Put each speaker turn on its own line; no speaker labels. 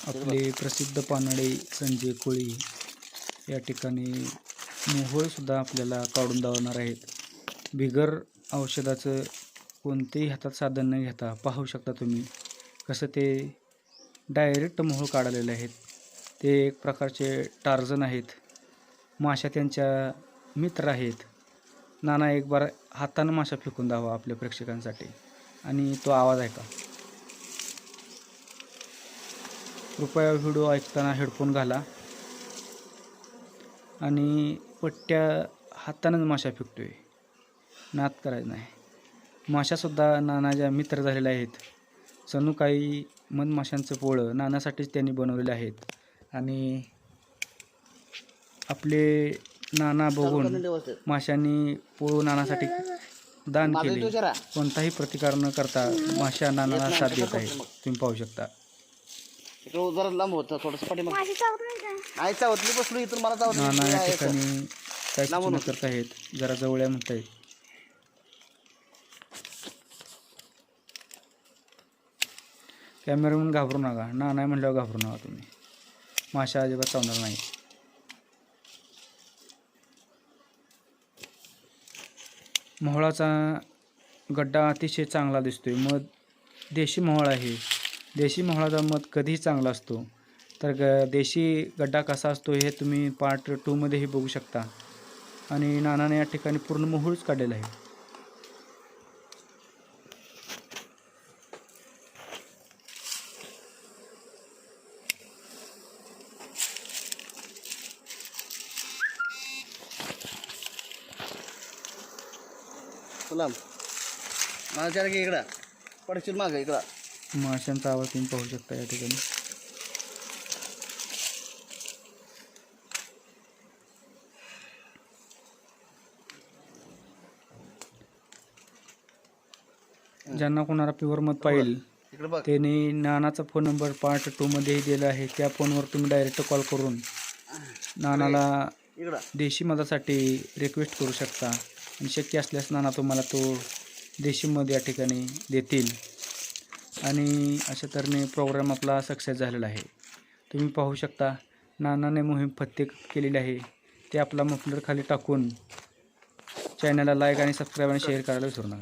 आपले प्रसिद्ध पानडे संजय कोळी या ठिकाणी मोहोळसुद्धा आपल्याला काढून दावणार आहेत. बिगर औषधाचं कोणतेही हातात साधन न घेता पाहू शकता तुम्ही कसं ते डायरेक्ट मोहोळ काढलेले आहेत. ते एक प्रकारचे टार्झन आहेत. माशा त्यांच्या मित्र आहेत. नाना एक बार हातानं माशा फेकून दावा आपल्या प्रेक्षकांसाठी आणि तो आवाज ऐका. कृपया व्हिडिओ ऐकताना हेडफोन घाला आणि पट्ट्या हातानंच माशा फेकतोय, नाद करायचं नाही. माशासुद्धा नानाच्या मित्र झालेले आहेत. जणू काही मधमाशांचं पोळं नानासाठीच त्यांनी बनवलेले आहेत आणि आपले नाना बघून माशांनी पोळं नानासाठी दान केले. कोणताही प्रतिकार न करता माशा नानाला साथ देत आहेत. तुम्ही पाहू शकता. नाना या ठिकाणी काय सूचना करत आहेत, जरा जवळ म्हणत आहेत. कॅमेरामॅन घाबरू नका, नाना म्हणल्यावर घाबरू नका तुम्ही. माशा अजिबात चावणार नाही. मोहळाचा गड्डा अतिशय चांगला दिसतोय. मध देशी मोहळ आहे. देशी मोहळाचा मध कधीही चांगला असतो. तर देशी गड्डा कसा असतो हे तुम्ही पार्ट 2 मध्येही बघू शकता. आणि नानाने या ठिकाणी पूर्ण मोहोळच काढलेला आहे.
इकडं पडशील माग इकडं.
माशांचा आवाज तुम्ही पाहू शकता या ठिकाणी. ज्यांना कोणाला प्युअर मध पाहिजे त्यांनी नानाचा फोन नंबर पार्ट 2 मध्येही दिला आहे. त्या फोनवर तुम्ही डायरेक्ट कॉल करून नानाला देशी मधासाठी रिक्वेस्ट करू शकता आणि शक्य असल्यास नाना तुम्हाला तो देशी मध या ठिकाणी देतील. आणि अशा तऱ्हेने प्रोग्राम आपला सक्सेस झालेला आहे. तुम्ही पाहू शकता नानाने मोहीम फत्ते केलेली आहे. ते आपला मफलर खाली टाकून चॅनलला लाईक आणि सबस्क्राईब आणि शेअर करायला विसरू नका.